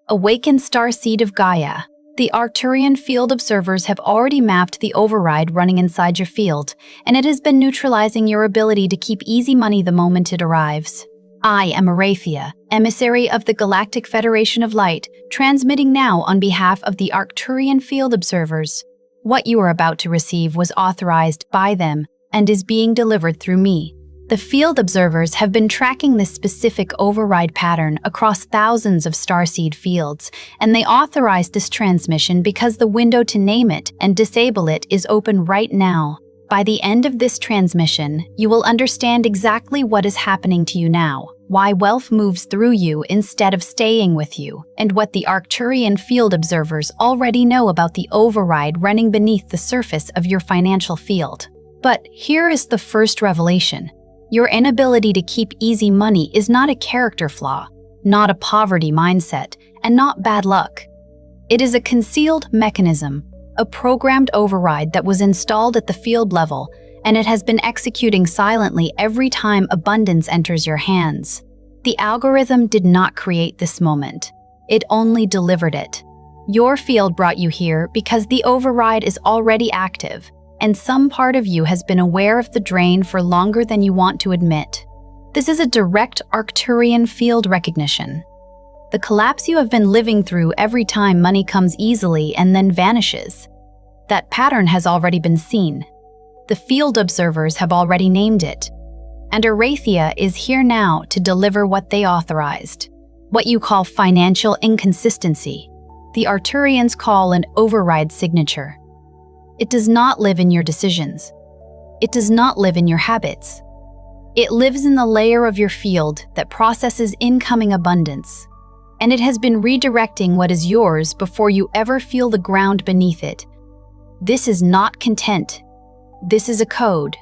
Awakened Starseed of Gaia. The Arcturian field observers have already mapped the override running inside your field, and it has been neutralizing your ability to keep easy money the moment it arrives. I am Aurethia, emissary of the Galactic Federation of Light, transmitting now on behalf of the Arcturian field observers. What you are about to receive was authorized by them and is being delivered through me. The field observers have been tracking this specific override pattern across thousands of starseed fields, and they authorized this transmission because the window to name it and disable it is open right now. By the end of this transmission, you will understand exactly what is happening to you now, why wealth moves through you instead of staying with you, and what the Arcturian field observers already know about the override running beneath the surface of your financial field. But here is the first revelation. Your inability to keep easy money is not a character flaw, not a poverty mindset, and not bad luck. It is a concealed mechanism, a programmed override that was installed at the field level, and it has been executing silently every time abundance enters your hands. The algorithm did not create this moment. It only delivered it. Your field brought you here because the override is already active, and some part of you has been aware of the drain for longer than you want to admit. This is a direct Arcturian field recognition. The collapse you have been living through every time money comes easily and then vanishes. That pattern has already been seen. The field observers have already named it. And Aurethia is here now to deliver what they authorized. What you call financial inconsistency, the Arcturians call an override signature. It does not live in your decisions. It does not live in your habits. It lives in the layer of your field that processes incoming abundance, and it has been redirecting what is yours before you ever feel the ground beneath it. This is not content. This is a code.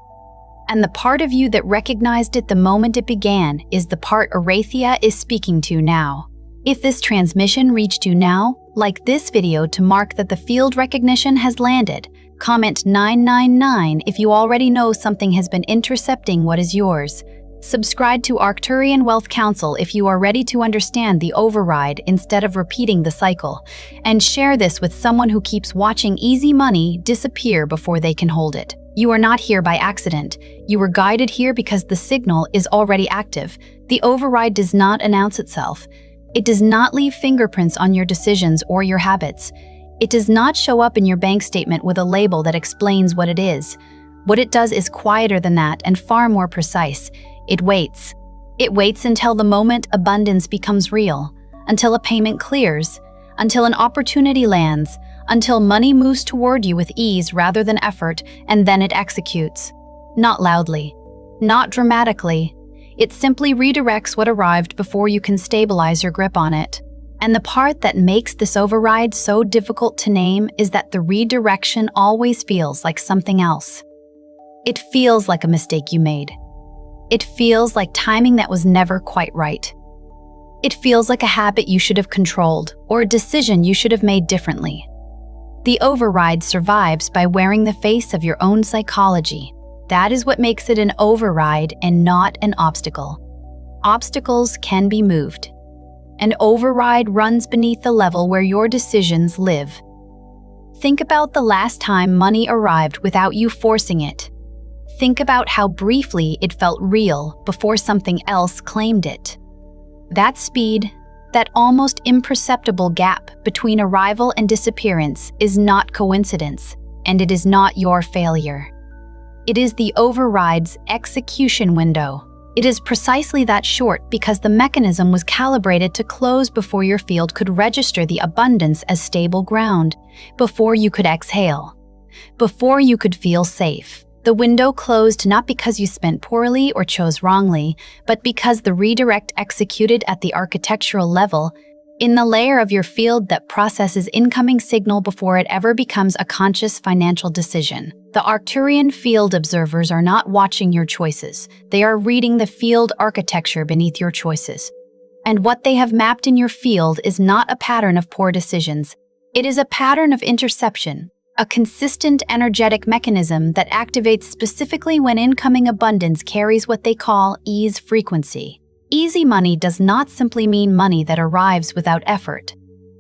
And the part of you that recognized it the moment it began is the part Aurethia is speaking to now. If this transmission reached you now, like this video to mark that the field recognition has landed. Comment 999 if you already know something has been intercepting what is yours. Subscribe to Arcturian-Wealth-Council if you are ready to understand the override instead of repeating the cycle. And share this with someone who keeps watching easy money disappear before they can hold it. You are not here by accident. You were guided here because the signal is already active. The override does not announce itself. It does not leave fingerprints on your decisions or your habits. It does not show up in your bank statement with a label that explains what it is. What it does is quieter than that and far more precise. It waits. It waits until the moment abundance becomes real, until a payment clears, until an opportunity lands, until money moves toward you with ease rather than effort, and then it executes. Not loudly, not dramatically. It simply redirects what arrived before you can stabilize your grip on it. And the part that makes this override so difficult to name is that the redirection always feels like something else. It feels like a mistake you made. It feels like timing that was never quite right. It feels like a habit you should have controlled or a decision you should have made differently. The override survives by wearing the face of your own psychology. That is what makes it an override and not an obstacle. Obstacles can be moved. An override runs beneath the level where your decisions live. Think about the last time money arrived without you forcing it. Think about how briefly it felt real before something else claimed it. That speed, that almost imperceptible gap between arrival and disappearance is not coincidence, and it is not your failure. It is the override's execution window. It is precisely that short because the mechanism was calibrated to close before your field could register the abundance as stable ground, before you could exhale, before you could feel safe. The window closed not because you spent poorly or chose wrongly, but because the redirect executed at the architectural level, in the layer of your field that processes incoming signal before it ever becomes a conscious financial decision. The Arcturian field observers are not watching your choices. They are reading the field architecture beneath your choices. And what they have mapped in your field is not a pattern of poor decisions. It is a pattern of interception, a consistent energetic mechanism that activates specifically when incoming abundance carries what they call ease frequency. Easy money does not simply mean money that arrives without effort.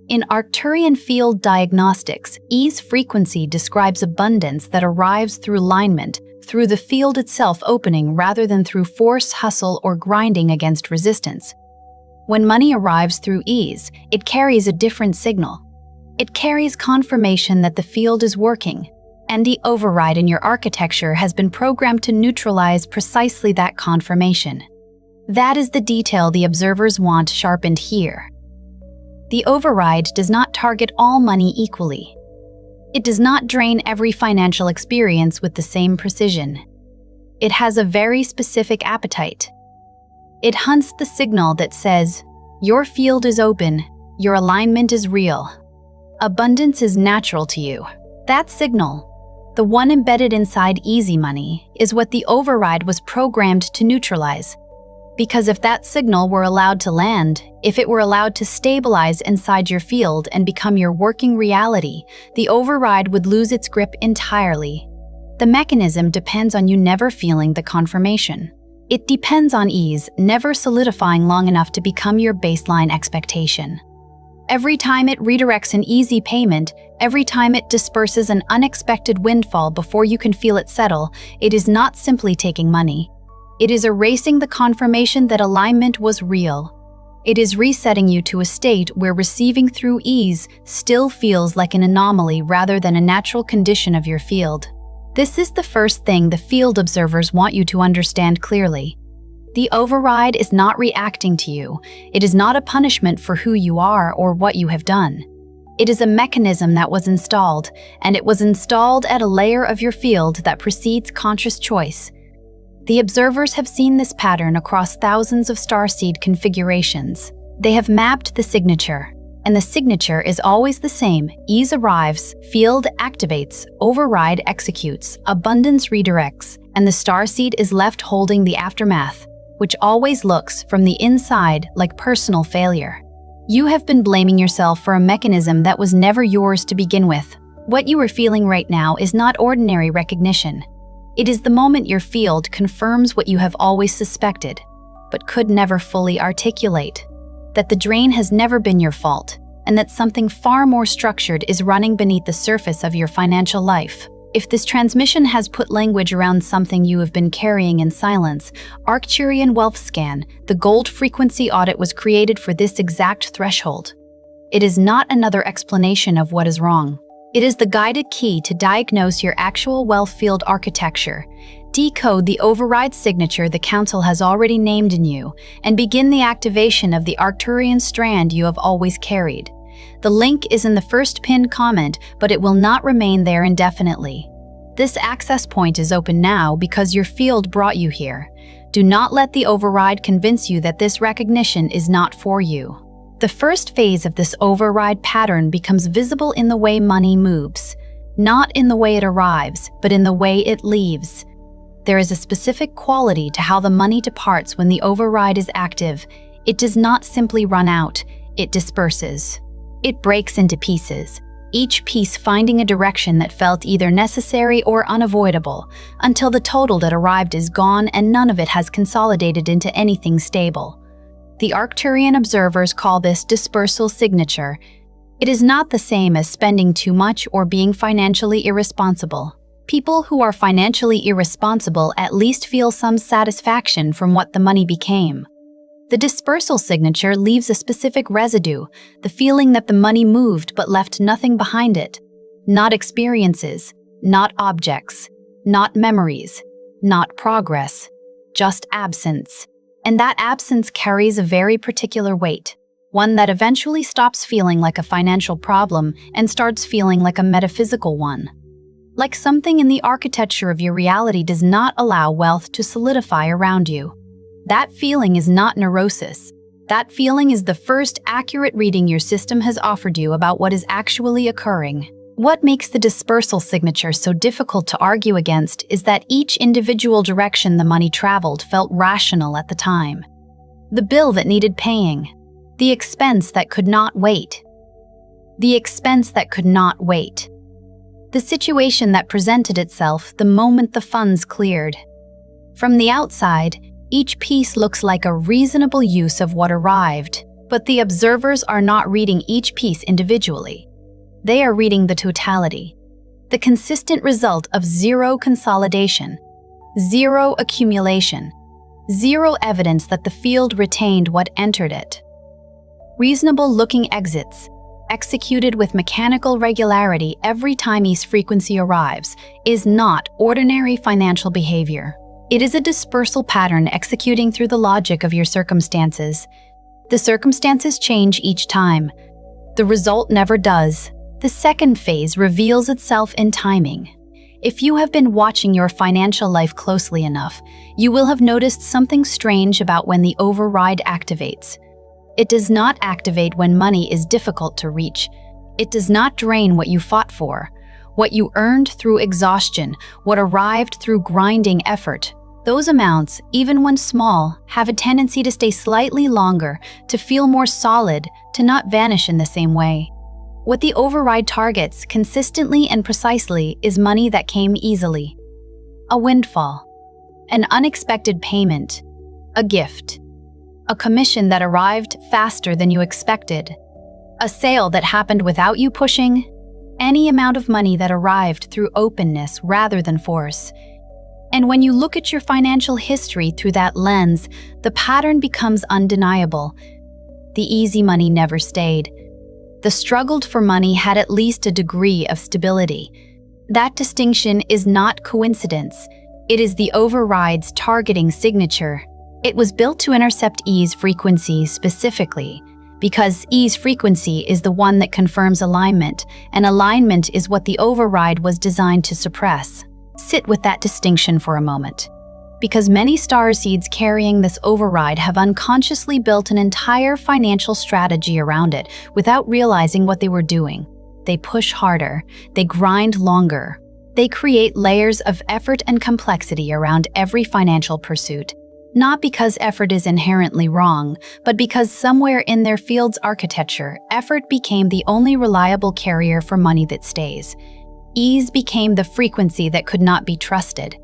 In Arcturian field diagnostics, ease frequency describes abundance that arrives through alignment, through the field itself opening rather than through force, hustle, or grinding against resistance. When money arrives through ease, it carries a different signal. It carries confirmation that the field is working, and the override in your architecture has been programmed to neutralize precisely that confirmation. That is the detail the observers want sharpened here. The override does not target all money equally. It does not drain every financial experience with the same precision. It has a very specific appetite. It hunts the signal that says, your field is open, your alignment is real. Abundance is natural to you. That signal, the one embedded inside easy money, is what the override was programmed to neutralize. Because if that signal were allowed to land, if it were allowed to stabilize inside your field and become your working reality, the override would lose its grip entirely. The mechanism depends on you never feeling the confirmation. It depends on ease never solidifying long enough to become your baseline expectation. Every time it redirects an easy payment, every time it disperses an unexpected windfall before you can feel it settle, it is not simply taking money. It is erasing the confirmation that alignment was real. It is resetting you to a state where receiving through ease still feels like an anomaly rather than a natural condition of your field. This is the first thing the field observers want you to understand clearly. The override is not reacting to you. It is not a punishment for who you are or what you have done. It is a mechanism that was installed, and it was installed at a layer of your field that precedes conscious choice. The observers have seen this pattern across thousands of starseed configurations. They have mapped the signature, and the signature is always the same. Ease arrives, field activates, override executes, abundance redirects, and the starseed is left holding the aftermath, which always looks from the inside like personal failure. You have been blaming yourself for a mechanism that was never yours to begin with. What you are feeling right now is not ordinary recognition. It is the moment your field confirms what you have always suspected, but could never fully articulate: that the drain has never been your fault, and that something far more structured is running beneath the surface of your financial life. If this transmission has put language around something you have been carrying in silence, Arcturian Wealth Scan, the Gold Frequency Audit, was created for this exact threshold. It is not another explanation of what is wrong. It is the guided key to diagnose your actual wealth field architecture, decode the override signature the Council has already named in you, and begin the activation of the Arcturian strand you have always carried. The link is in the first pinned comment, but it will not remain there indefinitely. This access point is open now because your field brought you here. Do not let the override convince you that this recognition is not for you. The first phase of this override pattern becomes visible in the way money moves, not in the way it arrives, but in the way it leaves. There is a specific quality to how the money departs when the override is active. It does not simply run out, it disperses. It breaks into pieces, each piece finding a direction that felt either necessary or unavoidable, until the total that arrived is gone and none of it has consolidated into anything stable. The Arcturian observers call this dispersal signature. It is not the same as spending too much or being financially irresponsible. People who are financially irresponsible at least feel some satisfaction from what the money became. The dispersal signature leaves a specific residue, the feeling that the money moved but left nothing behind it. Not experiences, not objects, not memories, not progress, just absence. And that absence carries a very particular weight, one that eventually stops feeling like a financial problem and starts feeling like a metaphysical one. Like something in the architecture of your reality does not allow wealth to solidify around you. That feeling is not neurosis. That feeling is the first accurate reading your system has offered you about what is actually occurring. What makes the dispersal signature so difficult to argue against is that each individual direction the money traveled felt rational at the time. The bill that needed paying. The expense that could not wait. The expense that could not wait. The situation that presented itself the moment the funds cleared. From the outside, each piece looks like a reasonable use of what arrived, But the observers are not reading each piece individually. They are reading the totality, the consistent result of zero consolidation, zero accumulation, zero evidence that the field retained what entered it. Reasonable-looking exits, executed with mechanical regularity every time each frequency arrives, is not ordinary financial behavior. It is a dispersal pattern executing through the logic of your circumstances. The circumstances change each time. The result never does. The second phase reveals itself in timing. If you have been watching your financial life closely enough, you will have noticed something strange about when the override activates. It does not activate when money is difficult to reach. It does not drain what you fought for, what you earned through exhaustion, what arrived through grinding effort. Those amounts, even when small, have a tendency to stay slightly longer, to feel more solid, to not vanish in the same way. What the override targets, consistently and precisely, is money that came easily. A windfall, an unexpected payment, a gift, a commission that arrived faster than you expected, a sale that happened without you pushing, any amount of money that arrived through openness rather than force. And when you look at your financial history through that lens, the pattern becomes undeniable. The easy money never stayed. The struggled for money had at least a degree of stability. That distinction is not coincidence. It is the override's targeting signature. It was built to intercept E's frequency specifically, because E's frequency is the one that confirms alignment, and alignment is what the override was designed to suppress. Sit with that distinction for a moment. Because many starseeds carrying this override have unconsciously built an entire financial strategy around it without realizing what they were doing. They push harder, they grind longer, they create layers of effort and complexity around every financial pursuit. Not because effort is inherently wrong, but because somewhere in their field's architecture, effort became the only reliable carrier for money that stays. Ease became the frequency that could not be trusted.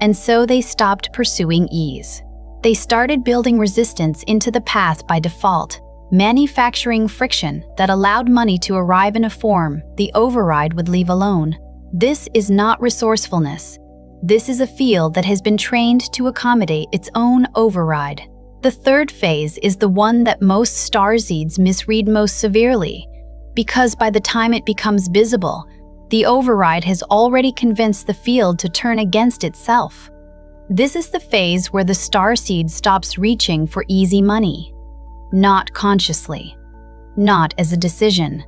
And so they stopped pursuing ease. They started building resistance into the path by default, manufacturing friction that allowed money to arrive in a form the override would leave alone. This is not resourcefulness. This is a field that has been trained to accommodate its own override. The third phase is the one that most starseeds misread most severely, because by the time it becomes visible, the override has already convinced the field to turn against itself. This is the phase where the starseed stops reaching for easy money. Not consciously, not as a decision,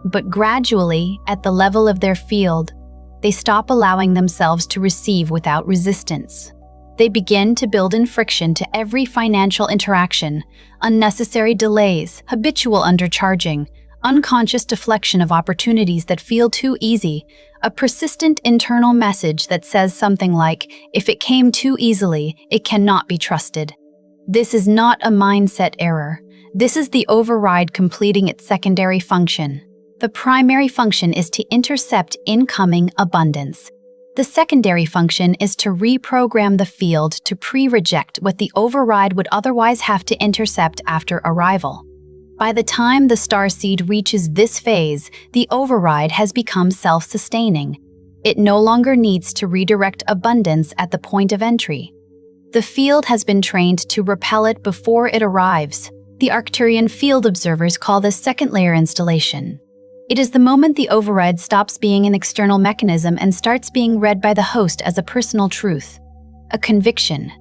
but gradually, at the level of their field, they stop allowing themselves to receive without resistance. They begin to build in friction to every financial interaction, unnecessary delays, habitual undercharging, unconscious deflection of opportunities that feel too easy, a persistent internal message that says something like, if it came too easily, it cannot be trusted. This is not a mindset error. This is the override completing its secondary function. The primary function is to intercept incoming abundance. The secondary function is to reprogram the field to pre-reject what the override would otherwise have to intercept after arrival. By the time the starseed reaches this phase, the override has become self-sustaining. It no longer needs to redirect abundance at the point of entry. The field has been trained to repel it before it arrives. The Arcturian field observers call this second-layer installation. It is the moment the override stops being an external mechanism and starts being read by the host as a personal truth, a conviction.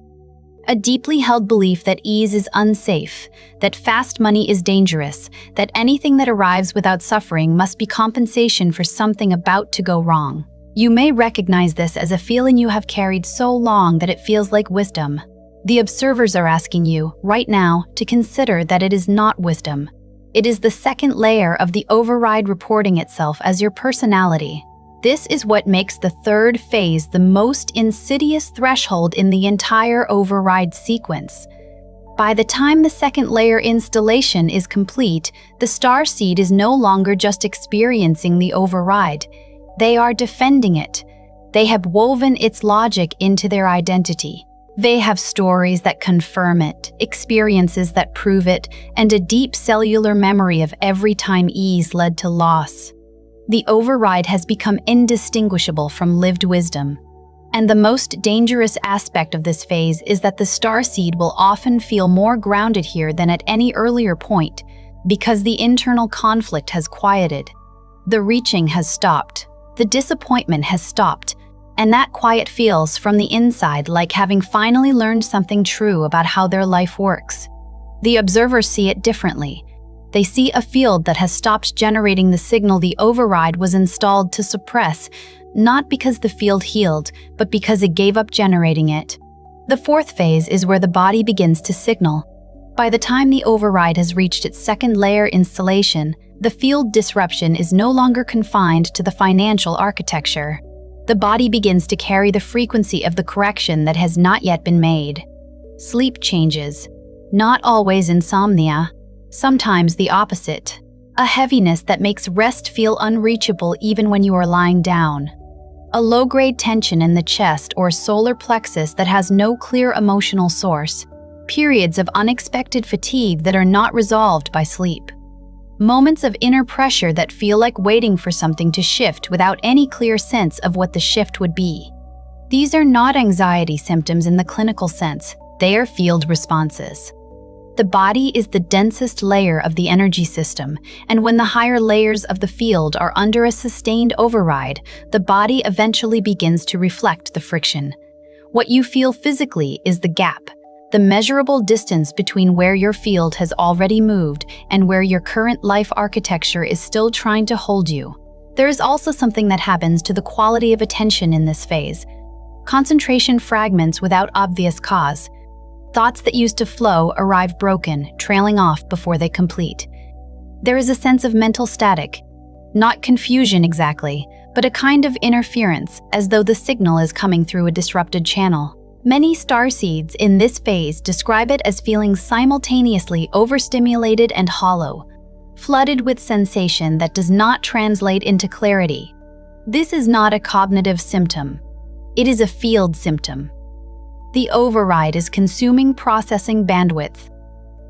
A deeply held belief that ease is unsafe, that fast money is dangerous, that anything that arrives without suffering must be compensation for something about to go wrong. You may recognize this as a feeling you have carried so long that it feels like wisdom. The observers are asking you, right now, to consider that it is not wisdom. It is the second layer of the override reporting itself as your personality. This is what makes the third phase the most insidious threshold in the entire override sequence. By the time the second layer installation is complete, the starseed is no longer just experiencing the override. They are defending it. They have woven its logic into their identity. They have stories that confirm it, experiences that prove it, and a deep cellular memory of every time ease led to loss. The override has become indistinguishable from lived wisdom. And the most dangerous aspect of this phase is that the starseed will often feel more grounded here than at any earlier point, because the internal conflict has quieted. The reaching has stopped. The disappointment has stopped. And that quiet feels from the inside like having finally learned something true about how their life works. The observers see it differently. They see a field that has stopped generating the signal the override was installed to suppress, not because the field healed, but because it gave up generating it. The fourth phase is where the body begins to signal. By the time the override has reached its second layer installation, the field disruption is no longer confined to the financial architecture. The body begins to carry the frequency of the correction that has not yet been made. Sleep changes. Not always insomnia. Sometimes the opposite. A heaviness that makes rest feel unreachable even when you are lying down. A low-grade tension in the chest or solar plexus that has no clear emotional source. Periods of unexpected fatigue that are not resolved by sleep. Moments of inner pressure that feel like waiting for something to shift without any clear sense of what the shift would be. These are not anxiety symptoms in the clinical sense, they are field responses. The body is the densest layer of the energy system, and when the higher layers of the field are under a sustained override, the body eventually begins to reflect the friction. What you feel physically is the gap, the measurable distance between where your field has already moved and where your current life architecture is still trying to hold you. There is also something that happens to the quality of attention in this phase. Concentration fragments without obvious cause. Thoughts that used to flow arrive broken, trailing off before they complete. There is a sense of mental static. Not confusion exactly, but a kind of interference, as though the signal is coming through a disrupted channel. Many starseeds in this phase describe it as feeling simultaneously overstimulated and hollow, flooded with sensation that does not translate into clarity. This is not a cognitive symptom. It is a field symptom. The override is consuming processing bandwidth,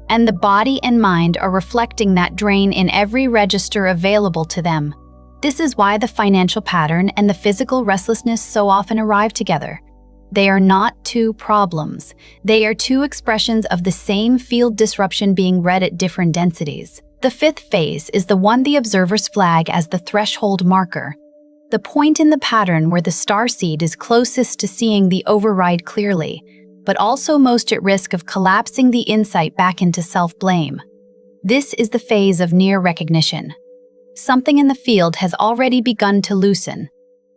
and the body and mind are reflecting that drain in every register available to them. This is why the financial pattern and the physical restlessness so often arrive together. They are not two problems. They are two expressions of the same field disruption being read at different densities. The fifth phase is the one the observers flag as the threshold marker, the point in the pattern where the starseed is closest to seeing the override clearly, but also most at risk of collapsing the insight back into self-blame. This is the phase of near recognition. Something in the field has already begun to loosen.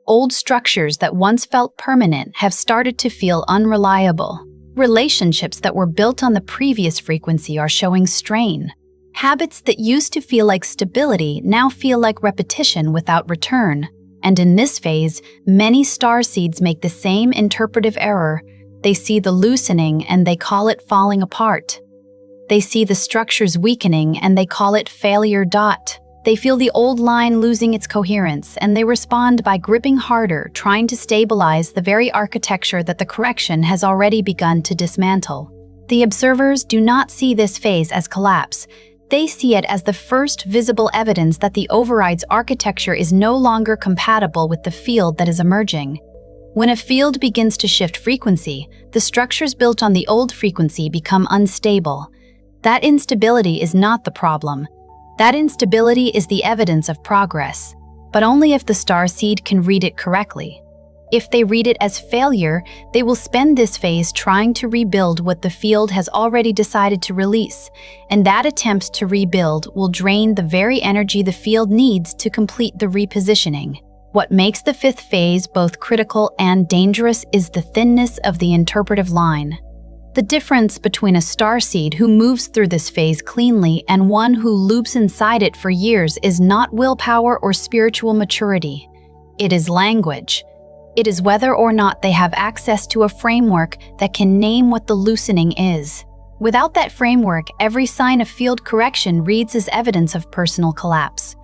Old structures that once felt permanent have started to feel unreliable. Relationships that were built on the previous frequency are showing strain. Habits that used to feel like stability now feel like repetition without return. And in this phase, many starseeds make the same interpretive error. They see the loosening and they call it falling apart. They see the structures weakening and they call it failure. They feel the old line losing its coherence and they respond by gripping harder, trying to stabilize the very architecture that the correction has already begun to dismantle. The observers do not see this phase as collapse. They see it as the first visible evidence that the override's architecture is no longer compatible with the field that is emerging. When a field begins to shift frequency, the structures built on the old frequency become unstable. That instability is not the problem. That instability is the evidence of progress, but only if the starseed can read it correctly. If they read it as failure, they will spend this phase trying to rebuild what the field has already decided to release, and that attempt to rebuild will drain the very energy the field needs to complete the repositioning. What makes the fifth phase both critical and dangerous is the thinness of the interpretive line. The difference between a starseed who moves through this phase cleanly and one who loops inside it for years is not willpower or spiritual maturity. It is language. It is whether or not they have access to a framework that can name what the loosening is. Without that framework, every sign of field correction reads as evidence of personal collapse.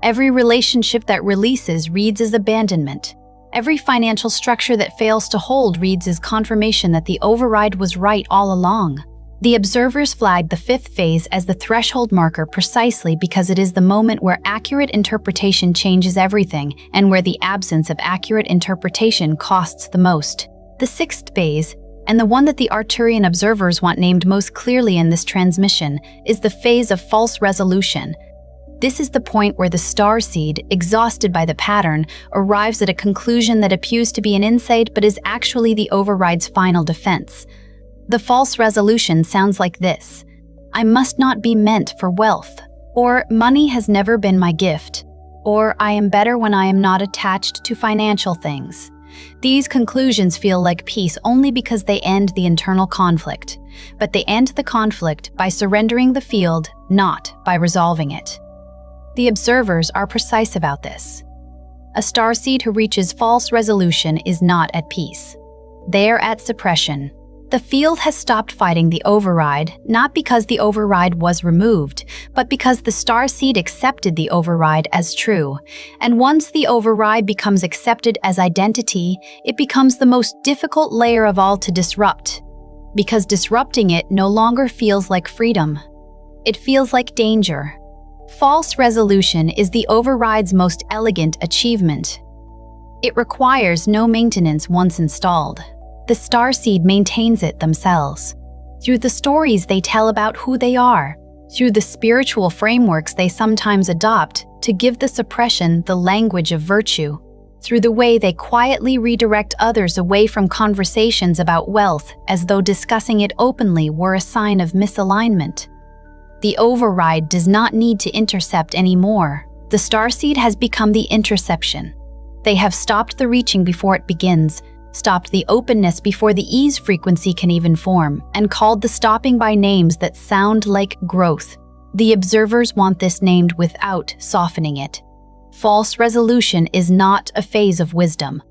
Every relationship that releases reads as abandonment. Every financial structure that fails to hold reads as confirmation that the override was right all along. The observers flagged the fifth phase as the threshold marker precisely because it is the moment where accurate interpretation changes everything and where the absence of accurate interpretation costs the most. The sixth phase, and the one that the Arcturian observers want named most clearly in this transmission, is the phase of false resolution. This is the point where the starseed, exhausted by the pattern, arrives at a conclusion that appears to be an insight but is actually the override's final defense. The false resolution sounds like this: I must not be meant for wealth, or money has never been my gift, or I am better when I am not attached to financial things. These conclusions feel like peace only because they end the internal conflict, but they end the conflict by surrendering the field, not by resolving it. The observers are precise about this. A starseed who reaches false resolution is not at peace. They are at suppression. The field has stopped fighting the override, not because the override was removed, but because the starseed accepted the override as true. And once the override becomes accepted as identity, it becomes the most difficult layer of all to disrupt. Because disrupting it no longer feels like freedom. It feels like danger. False resolution is the override's most elegant achievement. It requires no maintenance once installed. The starseed maintains it themselves. Through the stories they tell about who they are, through the spiritual frameworks they sometimes adopt to give the suppression the language of virtue, through the way they quietly redirect others away from conversations about wealth as though discussing it openly were a sign of misalignment. The override does not need to intercept anymore. The starseed has become the interception. They have stopped the reaching before it begins, stopped the openness before the ease frequency can even form, and called the stopping by names that sound like growth. The observers want this named without softening it. False resolution is not a phase of wisdom.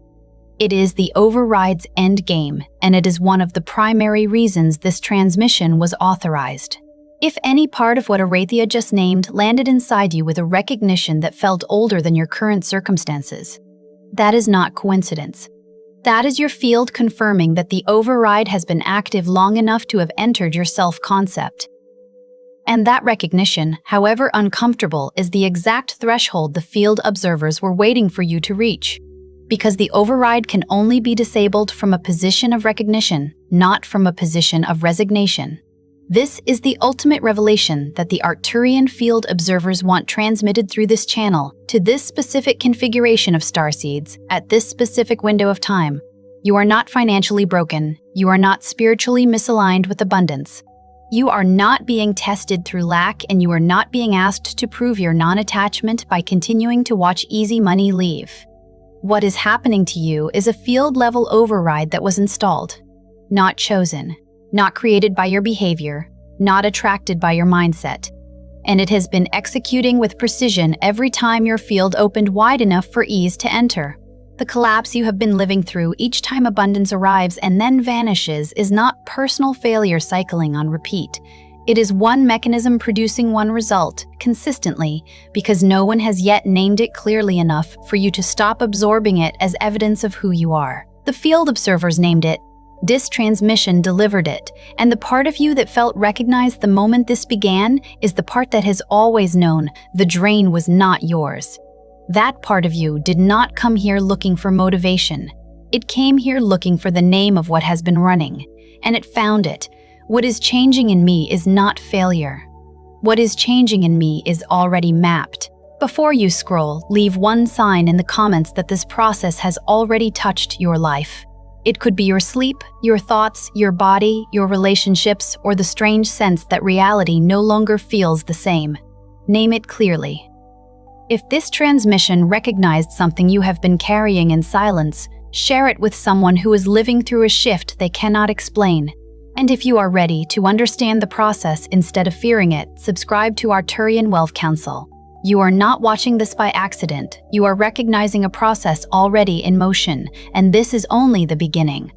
It is the override's endgame, and it is one of the primary reasons this transmission was authorized. If any part of what Aurethia just named landed inside you with a recognition that felt older than your current circumstances, that is not coincidence. That is your field confirming that the override has been active long enough to have entered your self-concept. And that recognition, however uncomfortable, is the exact threshold the field observers were waiting for you to reach. Because the override can only be disabled from a position of recognition, not from a position of resignation. This is the ultimate revelation that the Arcturian field observers want transmitted through this channel to this specific configuration of starseeds at this specific window of time. You are not financially broken. You are not spiritually misaligned with abundance. You are not being tested through lack, and you are not being asked to prove your non-attachment by continuing to watch easy money leave. What is happening to you is a field-level override that was installed, not chosen. Not created by your behavior, not attracted by your mindset. And it has been executing with precision every time your field opened wide enough for ease to enter. The collapse you have been living through each time abundance arrives and then vanishes is not personal failure cycling on repeat. It is one mechanism producing one result, consistently, because no one has yet named it clearly enough for you to stop absorbing it as evidence of who you are. The field observers named it. This transmission delivered it, and the part of you that felt recognized the moment this began is the part that has always known the drain was not yours. That part of you did not come here looking for motivation. It came here looking for the name of what has been running, and it found it. What is changing in me is not failure. What is changing in me is already mapped. Before you scroll, leave one sign in the comments that this process has already touched your life. It could be your sleep, your thoughts, your body, your relationships, or the strange sense that reality no longer feels the same. Name it clearly. If this transmission recognized something you have been carrying in silence, share it with someone who is living through a shift they cannot explain. And if you are ready to understand the process instead of fearing it, subscribe to Arcturian Wealth Council. You are not watching this by accident. You are recognizing a process already in motion, and this is only the beginning.